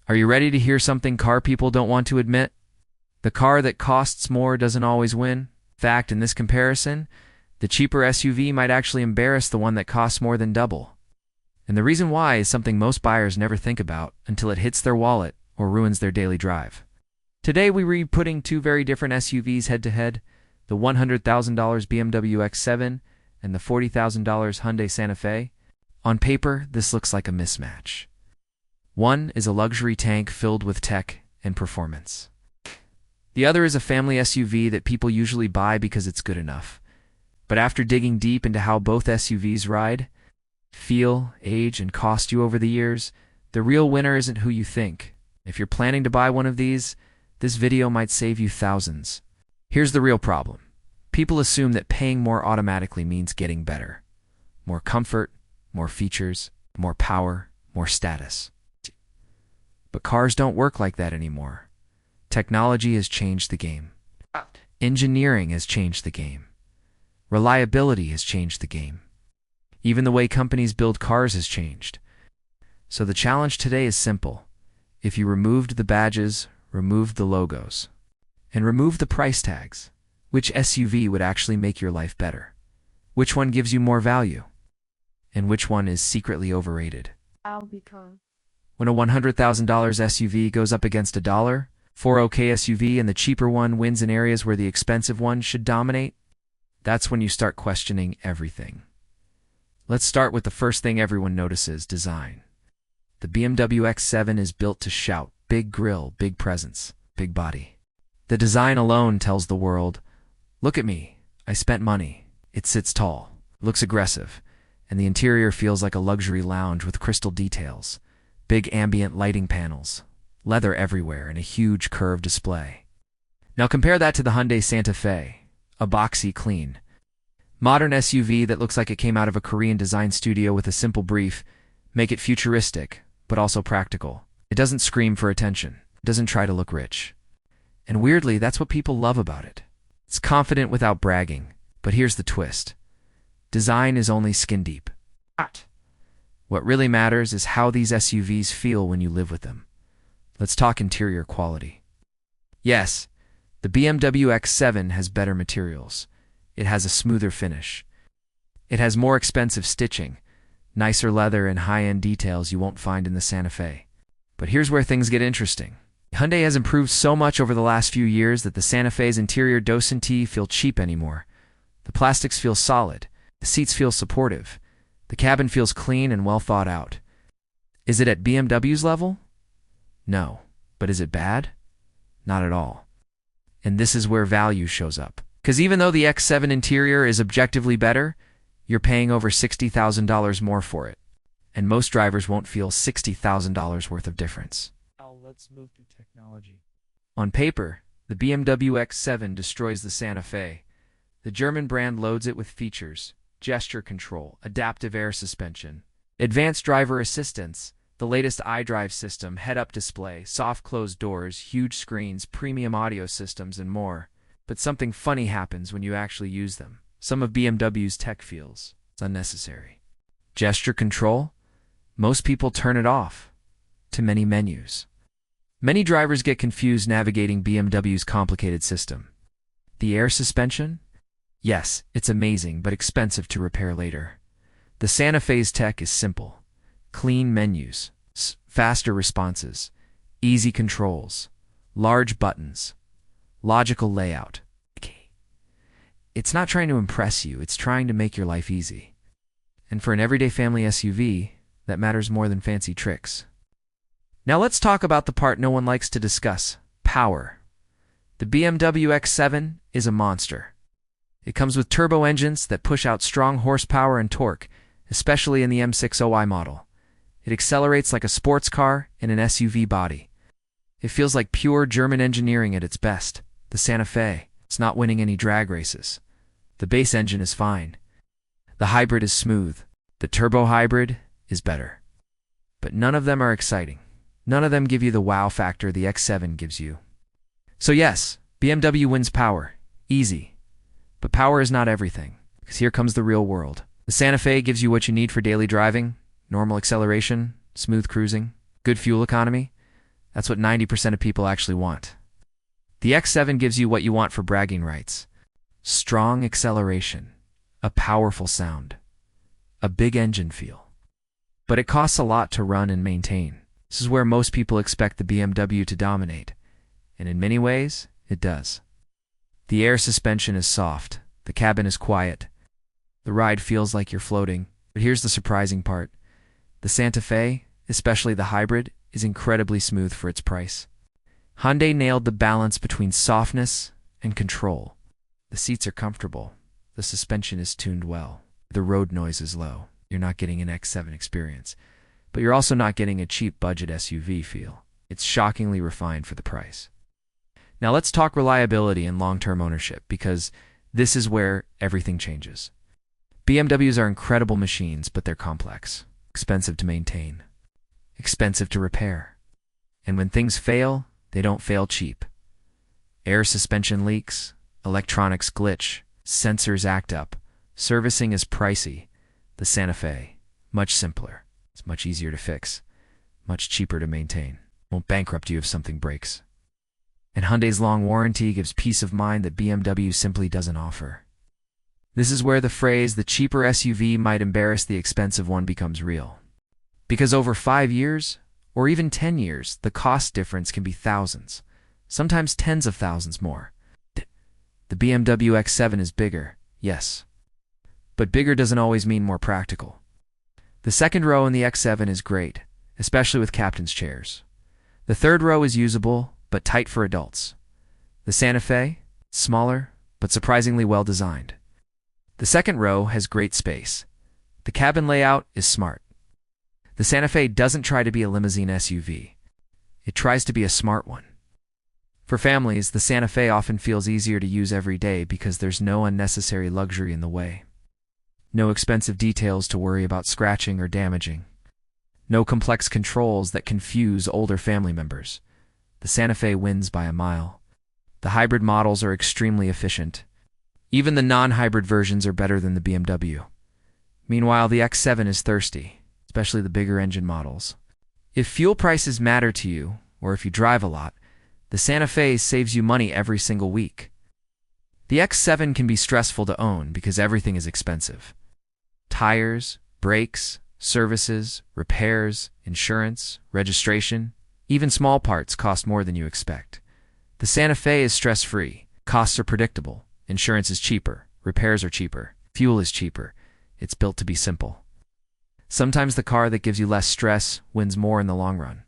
Are you ready to hear something car people don't want to admit? The car that costs more doesn't always win. In fact, in this comparison, the cheaper SUV might actually embarrass the one that costs more than double. And the reason why is something most buyers never think about until it hits their wallet or ruins their daily drive. Today we're putting two very different SUVs head-to-head, the $100,000 BMW X7 and the $40,000 Hyundai Santa Fe. On paper, this looks like a mismatch. One is a luxury tank filled with tech and performance. The other is a family SUV that people usually buy because it's good enough. But after digging deep into how both SUVs ride, feel, age, and cost you over the years, the real winner isn't who you think. If you're planning to buy one of these, this video might save you thousands. Here's the real problem. People assume that paying more automatically means getting better. More comfort, more features, more power, more status. But cars don't work like that anymore. Technology has changed the game. Engineering has changed the game. Reliability has changed the game. Even the way companies build cars has changed. So the challenge today is simple. If you removed the badges, removed the logos, and removed the price tags, which SUV would actually make your life better? Which one gives you more value? And which one is secretly overrated? When a $100,000 SUV goes up against a $4,000 SUV and the cheaper one wins in areas where the expensive one should dominate, that's when you start questioning everything. Let's start with the first thing everyone notices: design. The BMW X7 is built to shout: big grille, big presence, big body. The design alone tells the world, look at me, I spent money. It sits tall, looks aggressive, and the interior feels like a luxury lounge with crystal details, big ambient lighting panels, leather everywhere, and a huge curved display. Now compare that to the Hyundai Santa Fe, a boxy, clean, modern SUV that looks like it came out of a Korean design studio with a simple brief: make it futuristic, but also practical. It doesn't scream for attention. It doesn't try to look rich. And weirdly, that's what people love about it. It's confident without bragging. But here's the twist. Design is only skin deep. What really matters is how these SUVs feel when you live with them. Let's talk interior quality. Yes, the BMW X7 has better materials. It has a smoother finish. It has more expensive stitching, nicer leather, and high-end details you won't find in the Santa Fe. But here's where things get interesting. Hyundai has improved so much over the last few years that the Santa Fe's interior doesn't feel cheap anymore. The plastics feel solid. The seats feel supportive. The cabin feels clean and well thought out. Is it at BMW's level? No. But is it bad? Not at all. And this is where value shows up. Because even though the X7 interior is objectively better, you're paying over $60,000 more for it. And most drivers won't feel $60,000 worth of difference. Now let's move to technology. On paper, the BMW X7 destroys the Santa Fe. The German brand loads it with features: gesture control, adaptive air suspension, advanced driver assistance, the latest iDrive system, head-up display, soft closed doors, huge screens, premium audio systems, and more. But something funny happens when you actually use them. Some of BMW's tech feels unnecessary. Gesture control? Most people turn it off. Too many menus. Many drivers get confused navigating BMW's complicated system. The air suspension? Yes, it's amazing but expensive to repair later. The Santa Fe's tech is simple. Clean menus, faster responses, easy controls, large buttons, logical layout. It's not trying to impress you, it's trying to make your life easy. And for an everyday family SUV, that matters more than fancy tricks. Now let's talk about the part no one likes to discuss: power. The BMW X7 is a monster. It comes with turbo engines that push out strong horsepower and torque, especially in the M60i model. It accelerates like a sports car in an SUV body. It feels like pure German engineering at its best. The Santa Fe, it's not winning any drag races. The base engine is fine. The hybrid is smooth. The turbo hybrid is better. But none of them are exciting. None of them give you the wow factor the X7 gives you. So yes, BMW wins power. Easy. But power is not everything, because here comes the real world. The Santa Fe gives you what you need for daily driving: normal acceleration, smooth cruising, good fuel economy. That's what 90% of people actually want. The X7 gives you what you want for bragging rights. Strong acceleration, a powerful sound, a big engine feel. But it costs a lot to run and maintain. This is where most people expect the BMW to dominate, and in many ways, it does. The air suspension is soft, the cabin is quiet, the ride feels like you're floating. But here's the surprising part. The Santa Fe, especially the hybrid, is incredibly smooth for its price. Hyundai nailed the balance between softness and control. The seats are comfortable, the suspension is tuned well, the road noise is low. You're not getting an X7 experience, but you're also not getting a cheap budget SUV feel. It's shockingly refined for the price. Now let's talk reliability and long-term ownership, because this is where everything changes. BMWs are incredible machines, but they're complex, expensive to maintain, expensive to repair. And when things fail, they don't fail cheap. Air suspension leaks, electronics glitch, sensors act up. Servicing is pricey. The Santa Fe, much simpler. It's much easier to fix, much cheaper to maintain. Won't bankrupt you if something breaks. And Hyundai's long warranty gives peace of mind that BMW simply doesn't offer. This is where the phrase, the cheaper SUV might embarrass the expensive one, becomes real. Because over 5 years, or even 10 years, the cost difference can be thousands, sometimes tens of thousands more. The BMW X7 is bigger, yes. But bigger doesn't always mean more practical. The second row in the X7 is great, especially with captain's chairs. The third row is usable, but tight for adults. The Santa Fe, smaller, but surprisingly well designed. The second row has great space. The cabin layout is smart. The Santa Fe doesn't try to be a limousine SUV. It tries to be a smart one. For families, the Santa Fe often feels easier to use every day because there's no unnecessary luxury in the way. No expensive details to worry about scratching or damaging. No complex controls that confuse older family members. The Santa Fe wins by a mile. The hybrid models are extremely efficient. Even the non-hybrid versions are better than the BMW. Meanwhile, the X7 is thirsty, especially the bigger engine models. If fuel prices matter to you, or if you drive a lot, the Santa Fe saves you money every single week. The X7 can be stressful to own because everything is expensive. Tires, brakes, services, repairs, insurance, registration, even small parts cost more than you expect. The Santa Fe is stress-free. Costs are predictable. Insurance is cheaper. Repairs are cheaper. Fuel is cheaper. It's built to be simple. Sometimes the car that gives you less stress wins more in the long run.